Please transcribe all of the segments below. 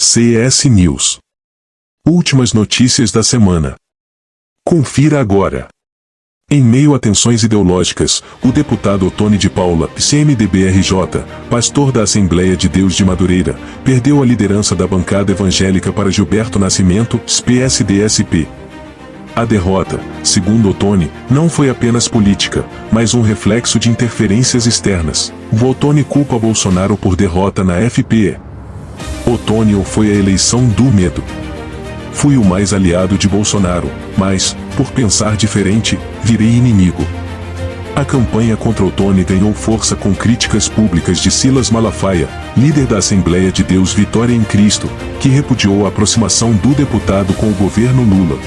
CS News. Últimas notícias da semana. Confira agora. Em meio a tensões ideológicas, o deputado Ottoni de Paula, PCMDB-RJ, pastor da Assembleia de Deus de Madureira, perdeu a liderança da bancada evangélica para Gilberto Nascimento, PSD-SP. A derrota, segundo Ottoni, não foi apenas política, mas um reflexo de interferências externas. Ottoni culpa Bolsonaro por derrota na FPE. Ottoni foi a eleição do medo. Fui o mais aliado de Bolsonaro, mas, por pensar diferente, virei inimigo. A campanha contra Ottoni ganhou força com críticas públicas de Silas Malafaia, líder da Assembleia de Deus Vitória em Cristo, que repudiou a aproximação do deputado com o governo Lula.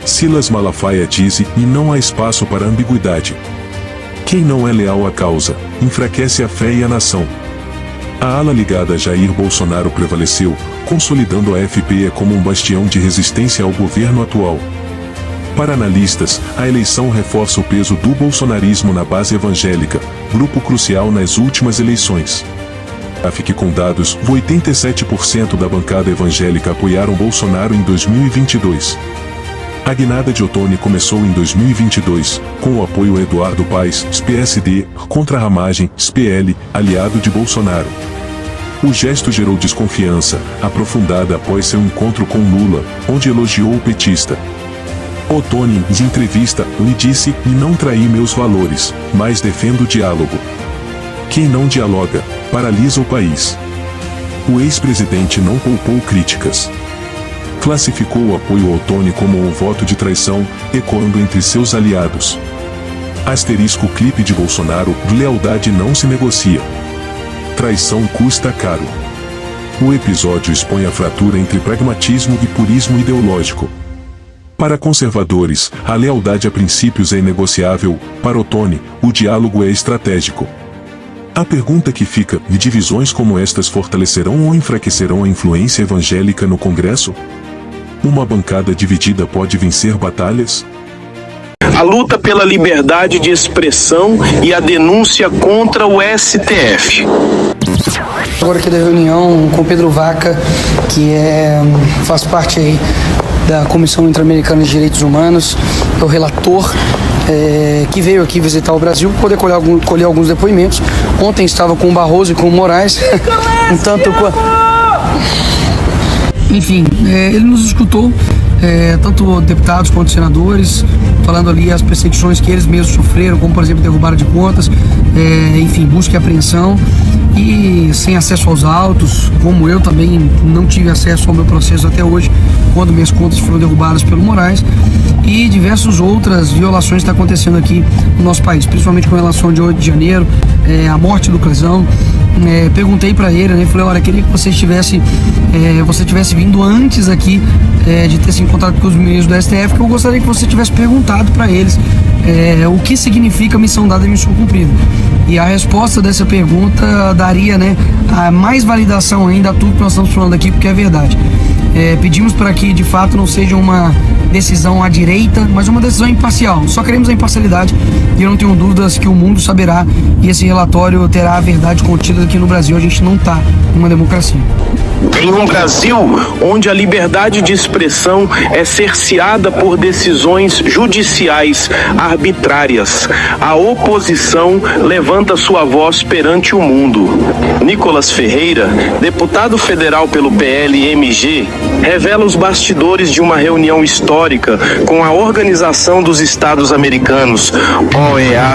Silas Malafaia disse, e não há espaço para ambiguidade. Quem não é leal à causa, enfraquece a fé e a nação. A ala ligada a Jair Bolsonaro prevaleceu, consolidando a FPE como um bastião de resistência ao governo atual. Para analistas, a eleição reforça o peso do bolsonarismo na base evangélica, grupo crucial nas últimas eleições. Fique com dados, 87% da bancada evangélica apoiaram Bolsonaro em 2022. A guinada de Ottoni começou em 2022, com o apoio a Eduardo Paes, PSD, contra a ramagem, SPL, aliado de Bolsonaro. O gesto gerou desconfiança, aprofundada após seu encontro com Lula, onde elogiou o petista. Ottoni, em entrevista, lhe disse, e não traí meus valores, mas defendo o diálogo. Quem não dialoga, paralisa o país. O ex-presidente não poupou críticas. Classificou o apoio ao Ottoni como um voto de traição, ecoando entre seus aliados. Asterisco clipe de Bolsonaro, lealdade não se negocia. Traição custa caro. O episódio expõe a fratura entre pragmatismo e purismo ideológico. Para conservadores, a lealdade a princípios é inegociável, para Ottoni, o diálogo é estratégico. A pergunta que fica, e divisões como estas fortalecerão ou enfraquecerão a influência evangélica no Congresso? Uma bancada dividida pode vencer batalhas? A luta pela liberdade de expressão e a denúncia contra o STF. Agora aqui da reunião com Pedro Vaca, que faz parte aí da Comissão Interamericana de Direitos Humanos, é o relator que veio aqui visitar o Brasil, poder colher alguns depoimentos. Ontem estava com o Barroso e com o Moraes, um tanto enfim, ele nos escutou, tanto deputados quanto senadores, falando ali as perseguições que eles mesmos sofreram, como por exemplo derrubada de contas, enfim, busca e apreensão, e sem acesso aos autos, como eu também não tive acesso ao meu processo até hoje, quando minhas contas foram derrubadas pelo Moraes, e diversas outras violações que estão acontecendo aqui no nosso país, principalmente com relação de 8 de janeiro, a morte do Clesão. Perguntei para ele, né? Falei, olha, queria que você tivesse vindo antes aqui de ter se encontrado com os ministros do STF, que eu gostaria que você tivesse perguntado para eles o que significa missão dada e missão cumprida. E a resposta dessa pergunta daria, né, a mais validação ainda a tudo que nós estamos falando aqui, porque é verdade. Pedimos para que de fato não seja uma decisão à direita, mas uma decisão imparcial. Só queremos a imparcialidade e eu não tenho dúvidas que o mundo saberá, e esse relatório terá a verdade contida aqui no Brasil. A gente não está numa democracia. Em um Brasil onde a liberdade de expressão é cerceada por decisões judiciais arbitrárias, a oposição levanta sua voz perante o mundo. Nicolas Ferreira, deputado federal pelo PL-MG, revela os bastidores de uma reunião histórica com a Organização dos Estados Americanos, OEA,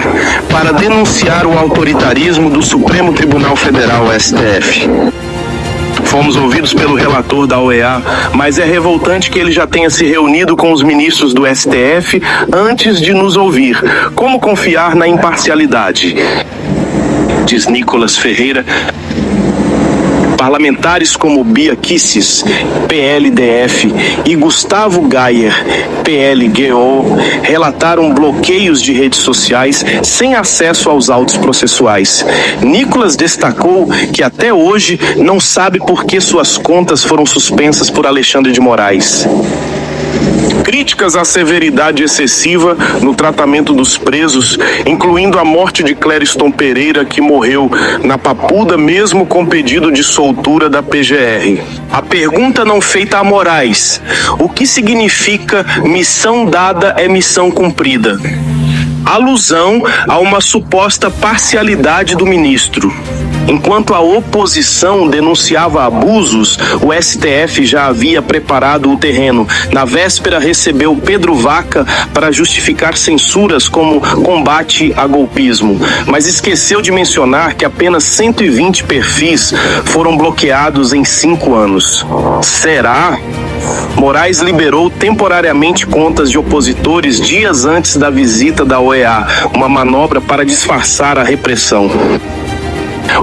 para denunciar o autoritarismo do Supremo Tribunal Federal, STF. Fomos ouvidos pelo relator da OEA, mas é revoltante que ele já tenha se reunido com os ministros do STF antes de nos ouvir. Como confiar na imparcialidade? Diz Nicolas Ferreira. Parlamentares como Bia Kicis, PLDF, e Gustavo Gayer, PLGO, relataram bloqueios de redes sociais sem acesso aos autos processuais. Nicolas destacou que até hoje não sabe por que suas contas foram suspensas por Alexandre de Moraes. Críticas à severidade excessiva no tratamento dos presos, incluindo a morte de Clériston Pereira, que morreu na Papuda mesmo com pedido de soltura da PGR. A pergunta não feita a Moraes: o que significa missão dada é missão cumprida? Alusão a uma suposta parcialidade do ministro. Enquanto a oposição denunciava abusos, o STF já havia preparado o terreno. Na véspera, recebeu Pedro Vaca para justificar censuras como combate a golpismo. Mas esqueceu de mencionar que apenas 120 perfis foram bloqueados em 5 anos. Será? Moraes liberou temporariamente contas de opositores dias antes da visita da OEA, uma manobra para disfarçar a repressão.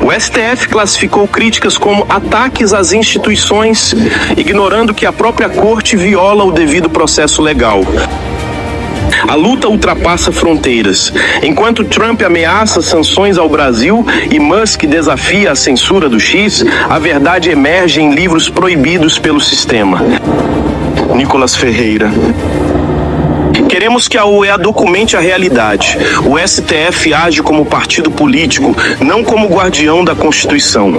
O STF classificou críticas como ataques às instituições, ignorando que a própria corte viola o devido processo legal. A luta ultrapassa fronteiras. Enquanto Trump ameaça sanções ao Brasil e Musk desafia a censura do X, a verdade emerge em livros proibidos pelo sistema. Nicolas Ferreira. Queremos que a OEA documente a realidade. O STF age como partido político, não como guardião da Constituição.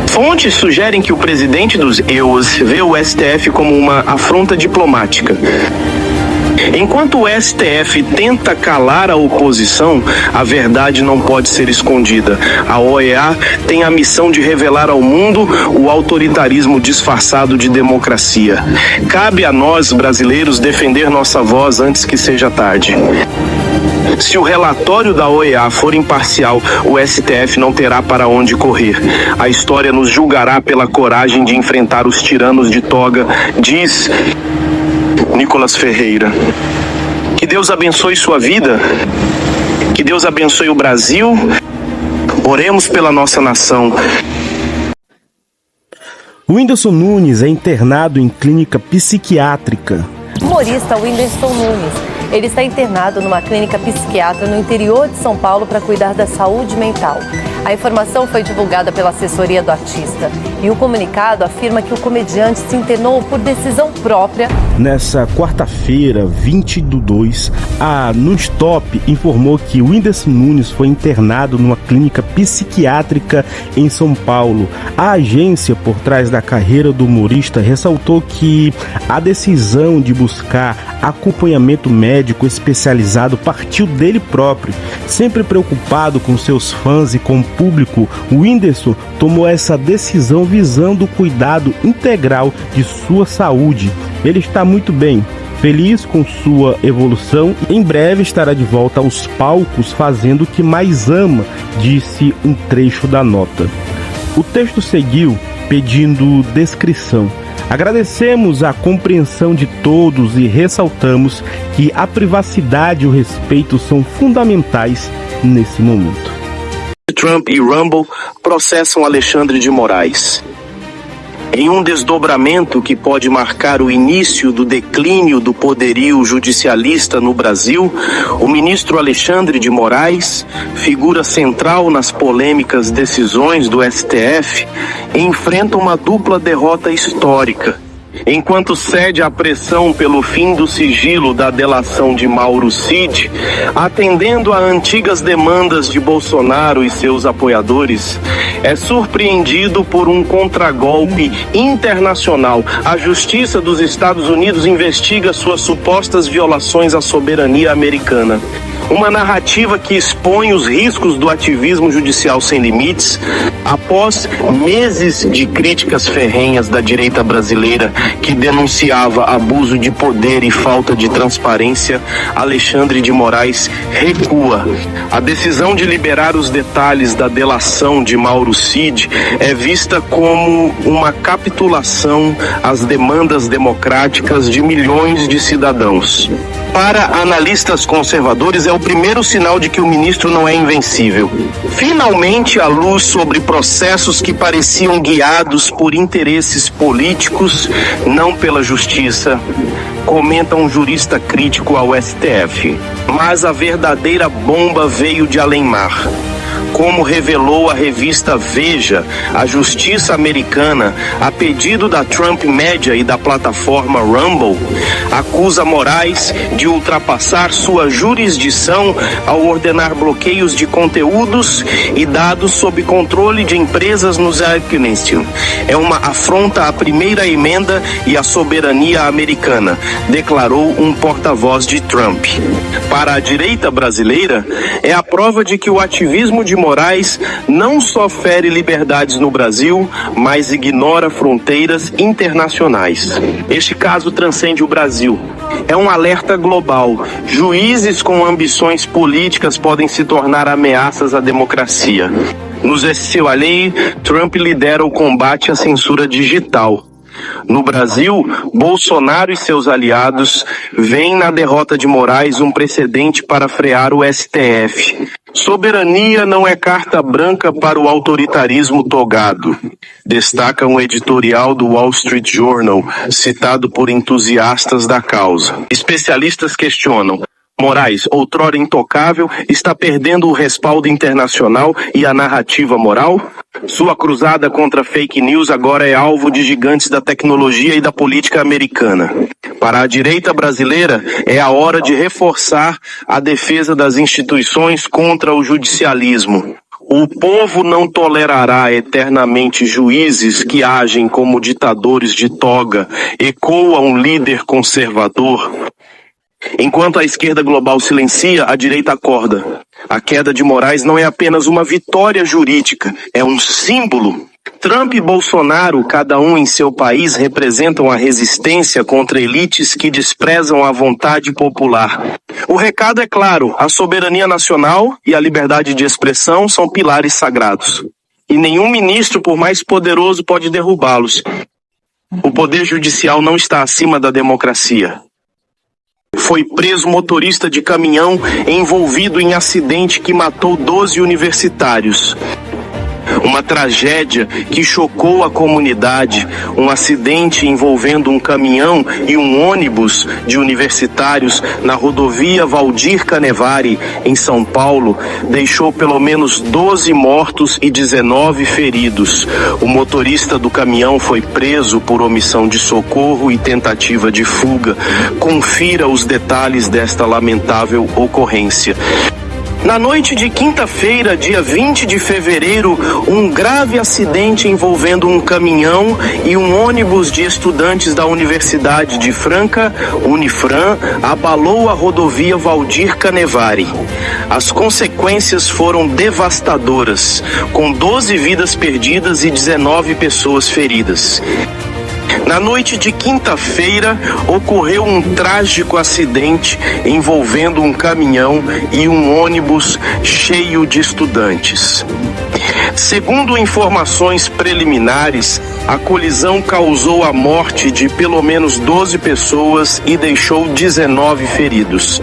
Fontes sugerem que o presidente dos EUAs vê o STF como uma afronta diplomática. Enquanto o STF tenta calar a oposição, a verdade não pode ser escondida. A OEA tem a missão de revelar ao mundo o autoritarismo disfarçado de democracia. Cabe a nós, brasileiros, defender nossa voz antes que seja tarde. Se o relatório da OEA for imparcial, o STF não terá para onde correr. A história nos julgará pela coragem de enfrentar os tiranos de toga, diz Nicolas Ferreira. Que Deus abençoe sua vida, que Deus abençoe o Brasil. Oremos pela nossa nação. O Whindersson Nunes é internado em clínica psiquiátrica. Humorista Whindersson Nunes. Ele está internado numa clínica psiquiátrica no interior de São Paulo para cuidar da saúde mental. A informação foi divulgada pela assessoria do artista e o comunicado afirma que o comediante se internou por decisão própria. Nessa quarta-feira, 20/2, a Nudestop informou que o Whindersson Nunes foi internado numa clínica psiquiátrica em São Paulo. A agência por trás da carreira do humorista ressaltou que a decisão de buscar acompanhamento médico especializado partiu dele próprio. Sempre preocupado com seus fãs e com o público, o Whindersson tomou essa decisão visando o cuidado integral de sua saúde. Ele está muito bem, feliz com sua evolução e em breve estará de volta aos palcos fazendo o que mais ama, disse um trecho da nota. O texto seguiu pedindo descrição. Agradecemos a compreensão de todos e ressaltamos que a privacidade e o respeito são fundamentais nesse momento. Trump e Rumble processam Alexandre de Moraes. Em um desdobramento que pode marcar o início do declínio do poderio judicialista no Brasil, o ministro Alexandre de Moraes, figura central nas polêmicas decisões do STF, enfrenta uma dupla derrota histórica. Enquanto cede à pressão pelo fim do sigilo da delação de Mauro Cid, atendendo a antigas demandas de Bolsonaro e seus apoiadores, é surpreendido por um contragolpe internacional. A Justiça dos Estados Unidos investiga suas supostas violações à soberania americana. Uma narrativa que expõe os riscos do ativismo judicial sem limites, após meses de críticas ferrenhas da direita brasileira que denunciava abuso de poder e falta de transparência, Alexandre de Moraes recua. A decisão de liberar os detalhes da delação de Mauro Cid é vista como uma capitulação às demandas democráticas de milhões de cidadãos. Para analistas conservadores, é o primeiro sinal de que o ministro não é invencível. Finalmente, a luz sobre processos que pareciam guiados por interesses políticos, não pela justiça, comenta um jurista crítico ao STF. Mas a verdadeira bomba veio de além-mar. Como revelou a revista Veja, a justiça americana, a pedido da Trump Media e da plataforma Rumble, acusa Moraes de ultrapassar sua jurisdição ao ordenar bloqueios de conteúdos e dados sob controle de empresas no Zeitgeist. É uma afronta à primeira emenda e à soberania americana, declarou um porta-voz de Trump. Para a direita brasileira, é a prova de que o ativismo de Moraes não só fere liberdades no Brasil, mas ignora fronteiras internacionais. Este caso transcende o Brasil. É um alerta global. Juízes com ambições políticas podem se tornar ameaças à democracia. Nos exercício à lei, Trump lidera o combate à censura digital. No Brasil, Bolsonaro e seus aliados veem na derrota de Moraes um precedente para frear o STF. Soberania não é carta branca para o autoritarismo togado, destaca um editorial do Wall Street Journal, citado por entusiastas da causa. Especialistas questionam: Moraes, outrora intocável, está perdendo o respaldo internacional e a narrativa moral? Sua cruzada contra fake news agora é alvo de gigantes da tecnologia e da política americana. Para a direita brasileira, é a hora de reforçar a defesa das instituições contra o judicialismo. O povo não tolerará eternamente juízes que agem como ditadores de toga, ecoa um líder conservador. Enquanto a esquerda global silencia, a direita acorda. A queda de Moraes não é apenas uma vitória jurídica, é um símbolo. Trump e Bolsonaro, cada um em seu país, representam a resistência contra elites que desprezam a vontade popular. O recado é claro: a soberania nacional e a liberdade de expressão são pilares sagrados. E nenhum ministro, por mais poderoso, pode derrubá-los. O poder judicial não está acima da democracia. Foi preso motorista de caminhão envolvido em acidente que matou 12 universitários. Uma tragédia que chocou a comunidade, um acidente envolvendo um caminhão e um ônibus de universitários na rodovia Valdir Canevari, em São Paulo, deixou pelo menos 12 mortos e 19 feridos. O motorista do caminhão foi preso por omissão de socorro e tentativa de fuga. Confira os detalhes desta lamentável ocorrência. Na noite de quinta-feira, dia 20 de fevereiro, um grave acidente envolvendo um caminhão e um ônibus de estudantes da Universidade de Franca, Unifran, abalou a rodovia Valdir Canevari. As consequências foram devastadoras, com 12 vidas perdidas e 19 pessoas feridas. Na noite de quinta-feira, ocorreu um trágico acidente envolvendo um caminhão e um ônibus cheio de estudantes. Segundo informações preliminares, a colisão causou a morte de pelo menos 12 pessoas e deixou 19 feridos.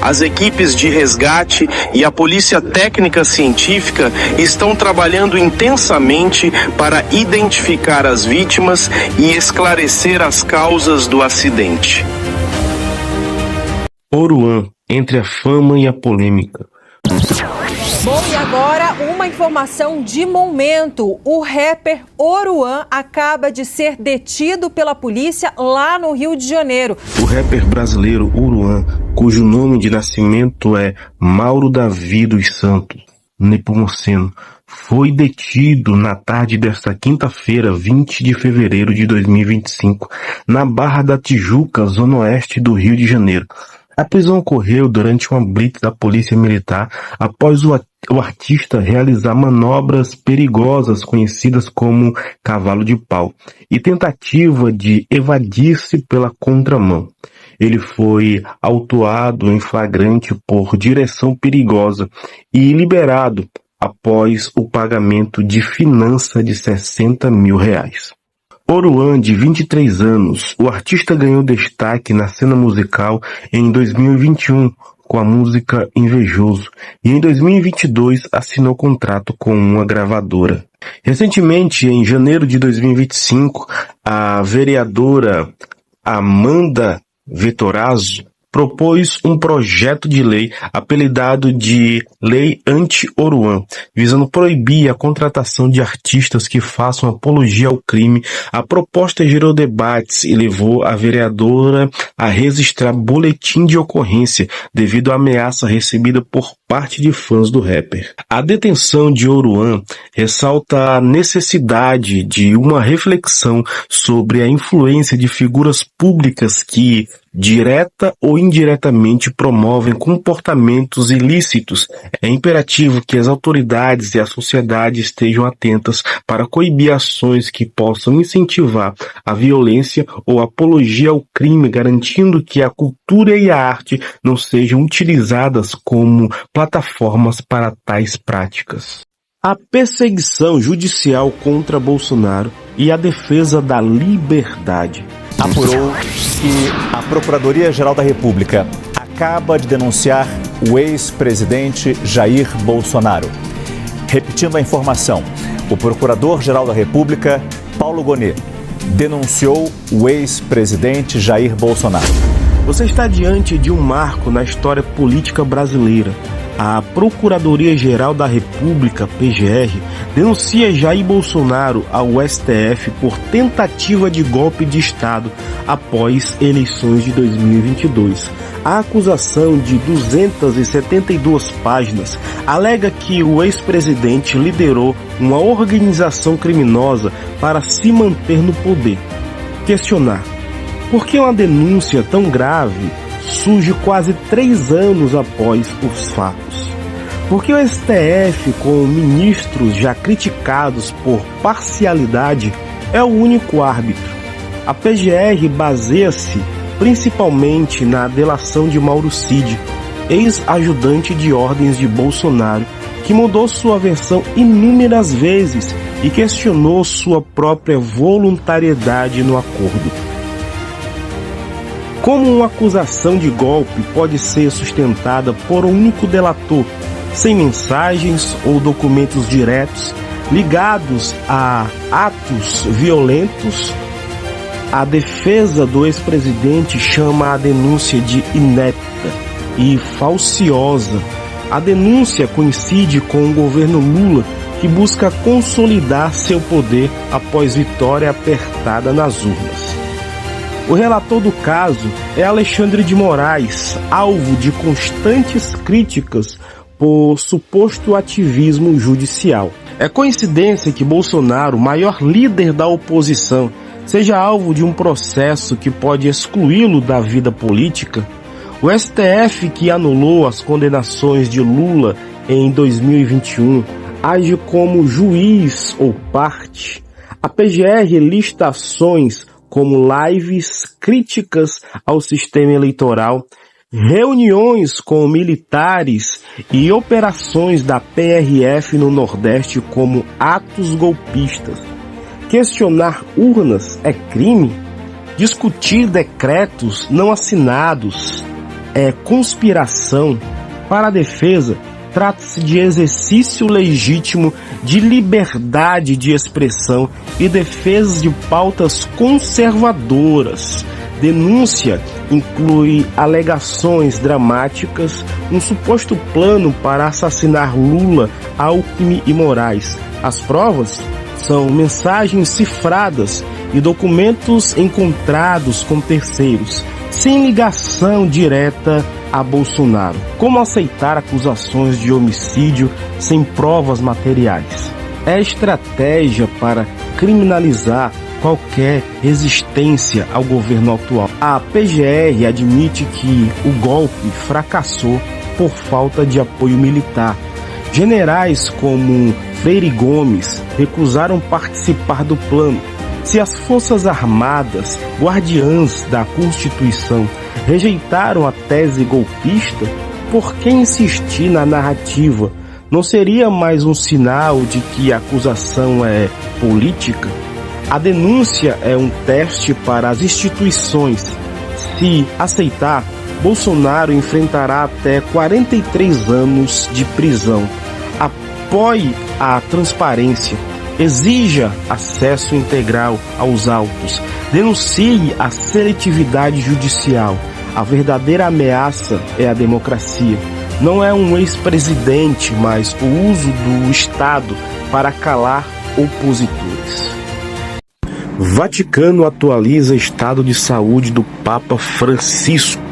As equipes de resgate e a Polícia Técnica Científica estão trabalhando intensamente para identificar as vítimas e esclarecer as causas do acidente. Oruan, entre a fama e a polêmica. Bom, e agora uma informação de momento. O rapper Oruan acaba de ser detido pela polícia lá no Rio de Janeiro. O rapper brasileiro Oruan, cujo nome de nascimento é Mauro Davi dos Santos Nepomuceno, foi detido na tarde desta quinta-feira, 20 de fevereiro de 2025, na Barra da Tijuca, zona oeste do Rio de Janeiro. A prisão ocorreu durante uma blitz da Polícia Militar após o artista realizar manobras perigosas conhecidas como cavalo de pau e tentativa de evadir-se pela contramão. Ele foi autuado em flagrante por direção perigosa e liberado após o pagamento de fiança de R$60 mil. Oruan, de 23 anos, o artista ganhou destaque na cena musical em 2021 com a música Invejoso e em 2022 assinou contrato com uma gravadora. Recentemente, em janeiro de 2025, a vereadora Amanda Vettorazzo propôs um projeto de lei apelidado de Lei Anti-Oruan, visando proibir a contratação de artistas que façam apologia ao crime. A proposta gerou debates e levou a vereadora a registrar boletim de ocorrência devido à ameaça recebida por parte de fãs do rapper. A detenção de Oruan ressalta a necessidade de uma reflexão sobre a influência de figuras públicas que, direta ou indiretamente, promovem comportamentos ilícitos. É imperativo que as autoridades e a sociedade estejam atentas para coibir ações que possam incentivar a violência ou apologia ao crime, garantindo que a cultura e a arte não sejam utilizadas como plataformas para tais práticas. A perseguição judicial contra Bolsonaro e a defesa da liberdade. Apurou que a Procuradoria-Geral da República acaba de denunciar o ex-presidente Jair Bolsonaro. Repetindo a informação, o Procurador-Geral da República, Paulo Gonet, denunciou o ex-presidente Jair Bolsonaro. Você está diante de um marco na história política brasileira. A Procuradoria-Geral da República, PGR, denuncia Jair Bolsonaro ao STF por tentativa de golpe de Estado após eleições de 2022. A acusação de 272 páginas alega que o ex-presidente liderou uma organização criminosa para se manter no poder. Questionar: por que uma denúncia tão grave surge quase 3 anos após os fatos? Porque o STF, com ministros já criticados por parcialidade, é o único árbitro. A PGR baseia-se principalmente na delação de Mauro Cid, ex-ajudante de ordens de Bolsonaro, que mudou sua versão inúmeras vezes e questionou sua própria voluntariedade no acordo. Como uma acusação de golpe pode ser sustentada por um único delator, sem mensagens ou documentos diretos ligados a atos violentos? A defesa do ex-presidente chama a denúncia de inepta e falciosa. A denúncia coincide com o governo Lula, que busca consolidar seu poder após vitória apertada nas urnas. O relator do caso é Alexandre de Moraes, alvo de constantes críticas por suposto ativismo judicial. É coincidência que Bolsonaro, maior líder da oposição, seja alvo de um processo que pode excluí-lo da vida política? O STF, que anulou as condenações de Lula em 2021, age como juiz ou parte. A PGR lista ações como lives críticas ao sistema eleitoral, reuniões com militares e operações da PRF no Nordeste como atos golpistas. Questionar urnas é crime? Discutir decretos não assinados é conspiração? Para a defesa, trata-se de exercício legítimo de liberdade de expressão e defesa de pautas conservadoras. Denúncia inclui alegações dramáticas, um suposto plano para assassinar Lula, Alckmin e Moraes. As provas são mensagens cifradas e documentos encontrados com terceiros, sem ligação direta a Bolsonaro. Como aceitar acusações de homicídio sem provas materiais? É estratégia para criminalizar qualquer resistência ao governo atual. A PGR admite que o golpe fracassou por falta de apoio militar. Generais como Freire Gomes recusaram participar do plano. Se as Forças Armadas, guardiãs da Constituição, rejeitaram a tese golpista, por que insistir na narrativa? Não seria mais um sinal de que a acusação é política? A denúncia é um teste para as instituições. Se aceitar, Bolsonaro enfrentará até 43 anos de prisão. Apoie a transparência. Exija acesso integral aos autos. Denuncie a seletividade judicial. A verdadeira ameaça é a democracia. Não é um ex-presidente, mas o uso do Estado para calar opositores. Vaticano atualiza estado de saúde do Papa Francisco.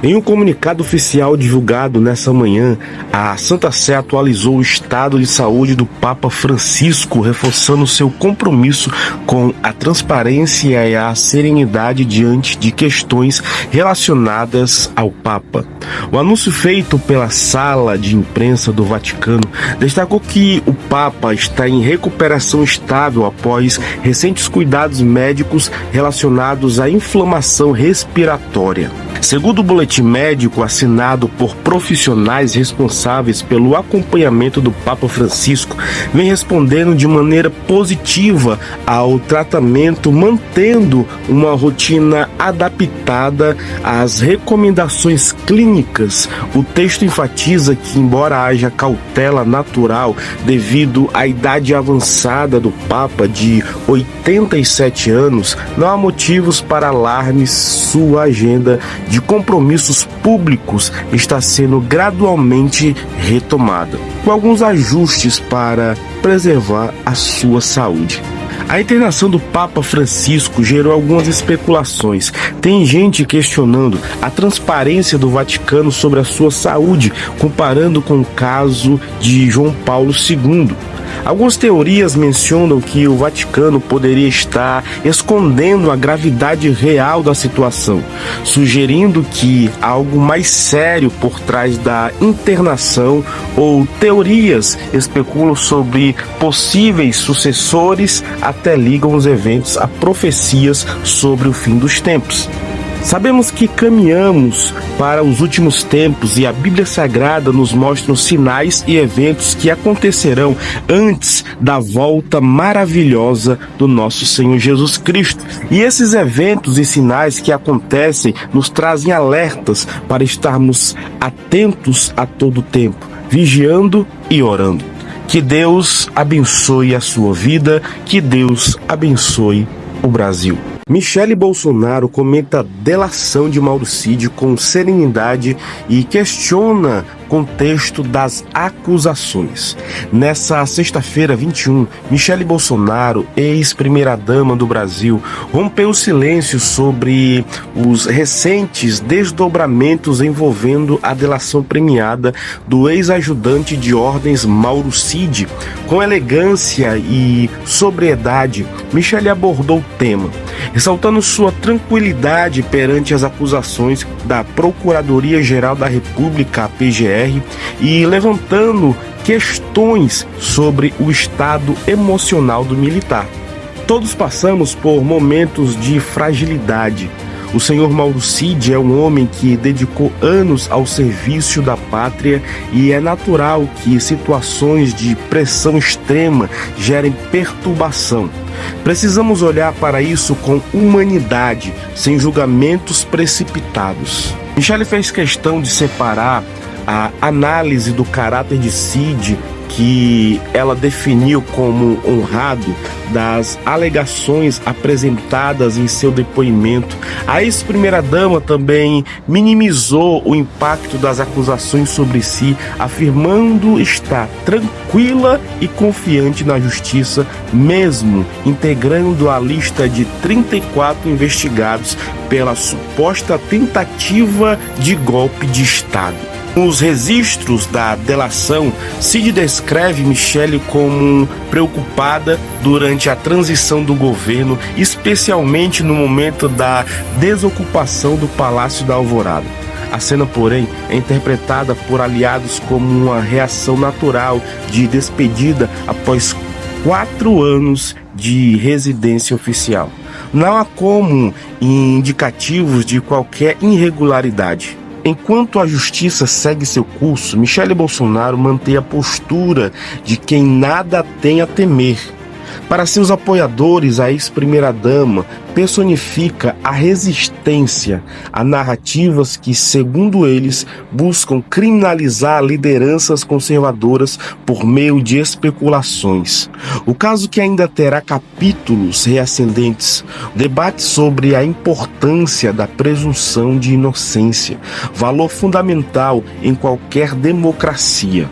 Em um comunicado oficial divulgado nessa manhã, a Santa Sé atualizou o estado de saúde do Papa Francisco, reforçando seu compromisso com a transparência e a serenidade diante de questões relacionadas ao Papa. O anúncio feito pela sala de imprensa do Vaticano destacou que o Papa está em recuperação estável após recentes cuidados médicos relacionados à inflamação respiratória. Segundo o boletim médico assinado por profissionais responsáveis pelo acompanhamento do Papa Francisco, vem respondendo de maneira positiva ao tratamento, mantendo uma rotina adaptada às recomendações clínicas. O texto enfatiza que, embora haja cautela natural devido à idade avançada do Papa de 87 anos, não há motivos para alarmes. Sua agenda de compromissos públicos está sendo gradualmente retomada, com alguns ajustes para preservar a sua saúde. A internação do Papa Francisco gerou algumas especulações. Tem gente questionando a transparência do Vaticano sobre a sua saúde, comparando com o caso de João Paulo II. Algumas teorias mencionam que o Vaticano poderia estar escondendo a gravidade real da situação, sugerindo que há algo mais sério por trás da internação, ou teorias especulam sobre possíveis sucessores, até ligam os eventos a profecias sobre o fim dos tempos. Sabemos que caminhamos para os últimos tempos e a Bíblia Sagrada nos mostra os sinais e eventos que acontecerão antes da volta maravilhosa do nosso Senhor Jesus Cristo. E esses eventos e sinais que acontecem nos trazem alertas para estarmos atentos a todo tempo, vigiando e orando. Que Deus abençoe a sua vida, que Deus abençoe o Brasil. Michele Bolsonaro comenta a delação de Mauro Cid com serenidade e questiona o contexto das acusações. Nessa sexta-feira, 21, Michele Bolsonaro, ex-primeira-dama do Brasil, rompeu o silêncio sobre os recentes desdobramentos envolvendo a delação premiada do ex-ajudante de ordens Mauro Cid. Com elegância e sobriedade, Michele abordou o tema, ressaltando sua tranquilidade perante as acusações da Procuradoria-Geral da República, a PGR, e levantando questões sobre o estado emocional do militar. Todos passamos por momentos de fragilidade. O senhor Mauro Cid é um homem que dedicou anos ao serviço da pátria e é natural que situações de pressão extrema gerem perturbação. Precisamos olhar para isso com humanidade, sem julgamentos precipitados. Michele fez questão de separar a análise do caráter de Cid, que ela definiu como honrado, das alegações apresentadas em seu depoimento. A ex-primeira-dama também minimizou o impacto das acusações sobre si, afirmando estar tranquila e confiante na justiça, mesmo integrando a lista de 34 investigados pela suposta tentativa de golpe de Estado. Nos registros da delação, Cid descreve Michele como preocupada durante a transição do governo, especialmente no momento da desocupação do Palácio da Alvorada. A cena, porém, é interpretada por aliados como uma reação natural de despedida após 4 anos de residência oficial. Não há como indicativos de qualquer irregularidade. Enquanto a justiça segue seu curso, Michele Bolsonaro mantém a postura de quem nada tem a temer. Para seus apoiadores, a ex-primeira-dama personifica a resistência a narrativas que, segundo eles, buscam criminalizar lideranças conservadoras por meio de especulações. O caso que ainda terá capítulos reascendentes, debate sobre a importância da presunção de inocência, valor fundamental em qualquer democracia.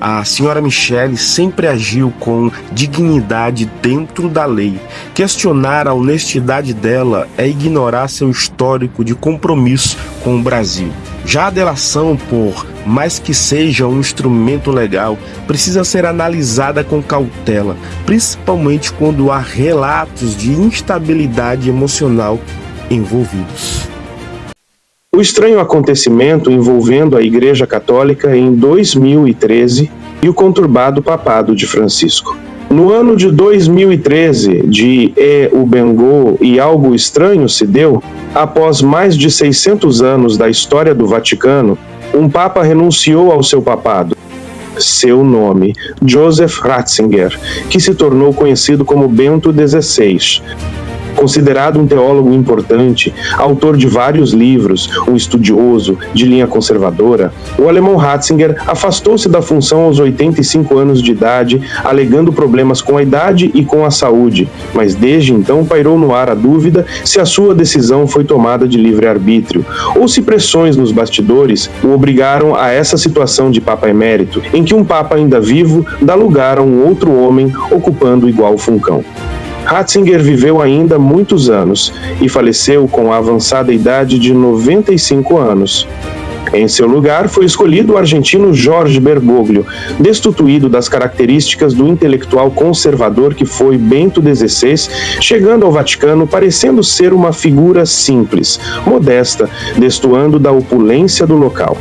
A senhora Michele sempre agiu com dignidade dentro da lei. Questionar a honestidade dela é ignorar seu histórico de compromisso com o Brasil. Já a delação, por mais que seja um instrumento legal, precisa ser analisada com cautela, principalmente quando há relatos de instabilidade emocional envolvidos. O estranho acontecimento envolvendo a Igreja Católica em 2013 e o conturbado papado de Francisco. No ano de 2013, de Ubengo e algo estranho se deu, após mais de 600 anos da história do Vaticano, um papa renunciou ao seu papado. Seu nome, Joseph Ratzinger, que se tornou conhecido como Bento XVI. Considerado um teólogo importante, autor de vários livros, um estudioso de linha conservadora, o alemão Ratzinger afastou-se da função aos 85 anos de idade, alegando problemas com a idade e com a saúde, mas desde então pairou no ar a dúvida se a sua decisão foi tomada de livre-arbítrio, ou se pressões nos bastidores o obrigaram a essa situação de Papa Emérito, em que um Papa ainda vivo dá lugar a um outro homem ocupando igual funcão. Ratzinger viveu ainda muitos anos e faleceu com a avançada idade de 95 anos. Em seu lugar foi escolhido o argentino Jorge Bergoglio, destituído das características do intelectual conservador que foi Bento XVI, chegando ao Vaticano parecendo ser uma figura simples, modesta, destoando da opulência do local.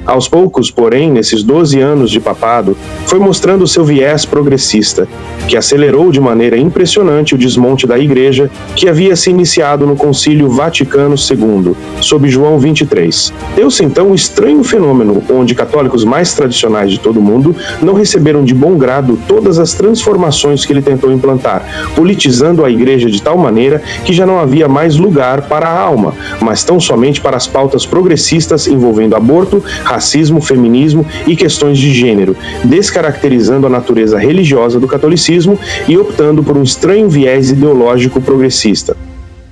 Aos poucos, porém, nesses 12 anos de papado, foi mostrando seu viés progressista, que acelerou de maneira impressionante o desmonte da Igreja que havia se iniciado no Concílio Vaticano II, sob João XXIII. Deu-se então um estranho fenômeno onde católicos mais tradicionais de todo o mundo não receberam de bom grado todas as transformações que ele tentou implantar, politizando a Igreja de tal maneira que já não havia mais lugar para a alma, mas tão somente para as pautas progressistas envolvendo aborto, racismo, feminismo e questões de gênero, descaracterizando a natureza religiosa do catolicismo e optando por um estranho viés ideológico progressista.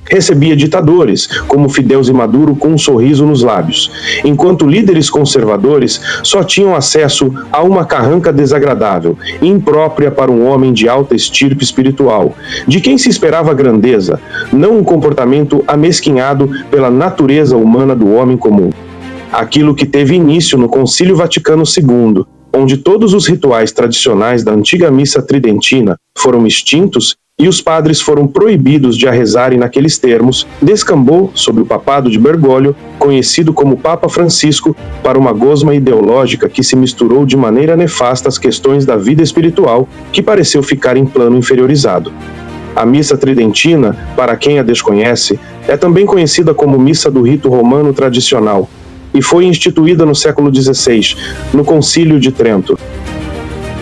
Recebia ditadores, como Fidel e Maduro, com um sorriso nos lábios, enquanto líderes conservadores só tinham acesso a uma carranca desagradável, imprópria para um homem de alta estirpe espiritual, de quem se esperava grandeza, não um comportamento amesquinhado pela natureza humana do homem comum. Aquilo que teve início no Concílio Vaticano II, onde todos os rituais tradicionais da antiga missa tridentina foram extintos e os padres foram proibidos de a rezarem naqueles termos, descambou, sob o papado de Bergoglio, conhecido como Papa Francisco, para uma gosma ideológica que se misturou de maneira nefasta às questões da vida espiritual, que pareceu ficar em plano inferiorizado. A missa tridentina, para quem a desconhece, é também conhecida como missa do rito romano tradicional, e foi instituída no século XVI, no Concílio de Trento.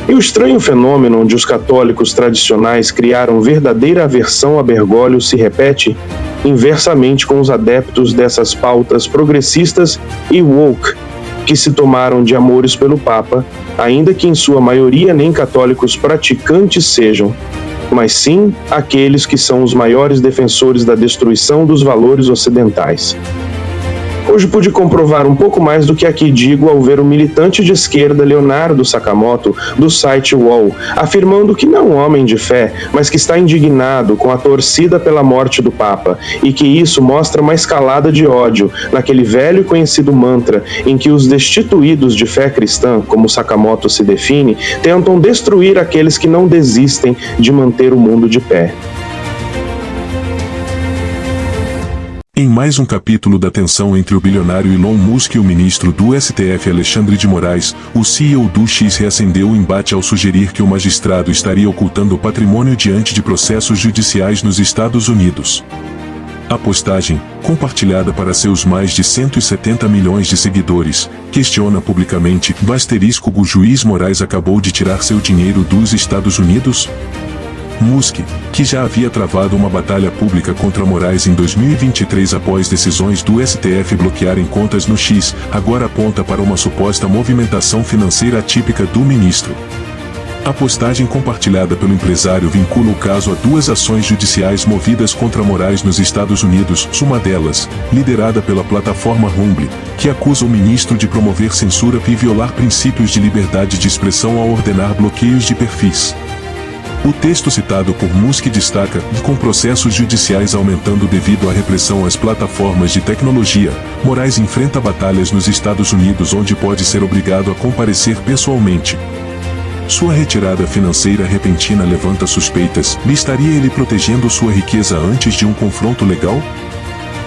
E o estranho fenômeno onde os católicos tradicionais criaram verdadeira aversão a Bergoglio se repete inversamente com os adeptos dessas pautas progressistas e woke, que se tomaram de amores pelo Papa, ainda que em sua maioria nem católicos praticantes sejam, mas sim aqueles que são os maiores defensores da destruição dos valores ocidentais. Hoje pude comprovar um pouco mais do que aqui digo ao ver o militante de esquerda Leonardo Sakamoto, do site UOL, afirmando que não é um homem de fé, mas que está indignado com a torcida pela morte do Papa, e que isso mostra uma escalada de ódio naquele velho e conhecido mantra em que os destituídos de fé cristã, como Sakamoto se define, tentam destruir aqueles que não desistem de manter o mundo de pé. Em mais um capítulo da tensão entre o bilionário Elon Musk e o ministro do STF Alexandre de Moraes, o CEO do X reacendeu o embate ao sugerir que o magistrado estaria ocultando o patrimônio diante de processos judiciais nos Estados Unidos. A postagem, compartilhada para seus mais de 170 milhões de seguidores, questiona publicamente: o juiz Moraes acabou de tirar seu dinheiro dos Estados Unidos? Musk, que já havia travado uma batalha pública contra Moraes em 2023 após decisões do STF bloquearem contas no X, agora aponta para uma suposta movimentação financeira atípica do ministro. A postagem compartilhada pelo empresário vincula o caso a 2 ações judiciais movidas contra Moraes nos Estados Unidos, uma delas, liderada pela plataforma Rumble, que acusa o ministro de promover censura e violar princípios de liberdade de expressão ao ordenar bloqueios de perfis. O texto citado por Musk destaca que, com processos judiciais aumentando devido à repressão às plataformas de tecnologia, Moraes enfrenta batalhas nos Estados Unidos onde pode ser obrigado a comparecer pessoalmente. Sua retirada financeira repentina levanta suspeitas. Estaria ele protegendo sua riqueza antes de um confronto legal?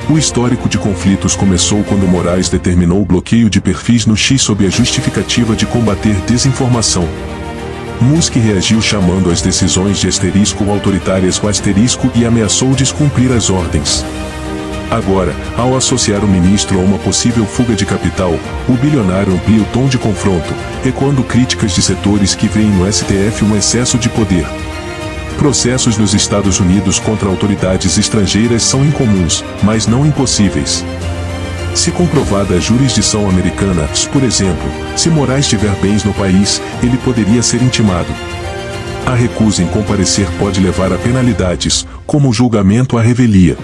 O histórico de conflitos começou quando Moraes determinou o bloqueio de perfis no X sob a justificativa de combater desinformação. Musk reagiu chamando as decisões de autoritárias com e ameaçou descumprir as ordens. Agora, ao associar o ministro a uma possível fuga de capital, o bilionário amplia o tom de confronto, ecoando críticas de setores que veem no STF um excesso de poder. Processos nos Estados Unidos contra autoridades estrangeiras são incomuns, mas não impossíveis. Se comprovada a jurisdição americana, por exemplo, se Moraes tiver bens no país, ele poderia ser intimado. A recusa em comparecer pode levar a penalidades, como o julgamento à revelia.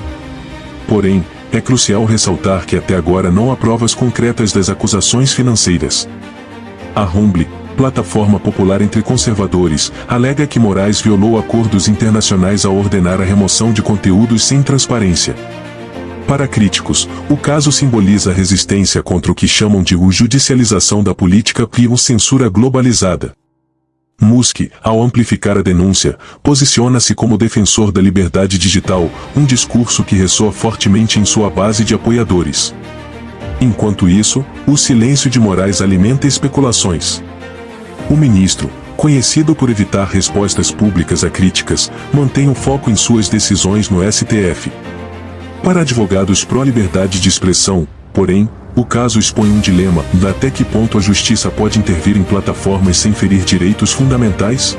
Porém, é crucial ressaltar que até agora não há provas concretas das acusações financeiras. A Rumble, plataforma popular entre conservadores, alega que Moraes violou acordos internacionais ao ordenar a remoção de conteúdos sem transparência. Para críticos, o caso simboliza a resistência contra o que chamam de judicialização da política e uma censura globalizada. Musk, ao amplificar a denúncia, posiciona-se como defensor da liberdade digital, um discurso que ressoa fortemente em sua base de apoiadores. Enquanto isso, o silêncio de Moraes alimenta especulações. O ministro, conhecido por evitar respostas públicas a críticas, mantém o foco em suas decisões no STF. Para advogados pró-liberdade de expressão, porém, o caso expõe um dilema: até que ponto a justiça pode intervir em plataformas sem ferir direitos fundamentais?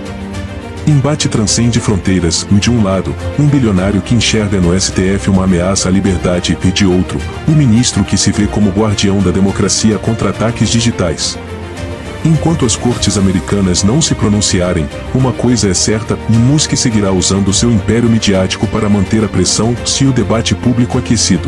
Embate transcende fronteiras. De um lado, um bilionário que enxerga no STF uma ameaça à liberdade e, de outro, o ministro que se vê como guardião da democracia contra ataques digitais. Enquanto as cortes americanas não se pronunciarem, uma coisa é certa: Musk seguirá usando seu império midiático para manter a pressão e o debate público aquecido.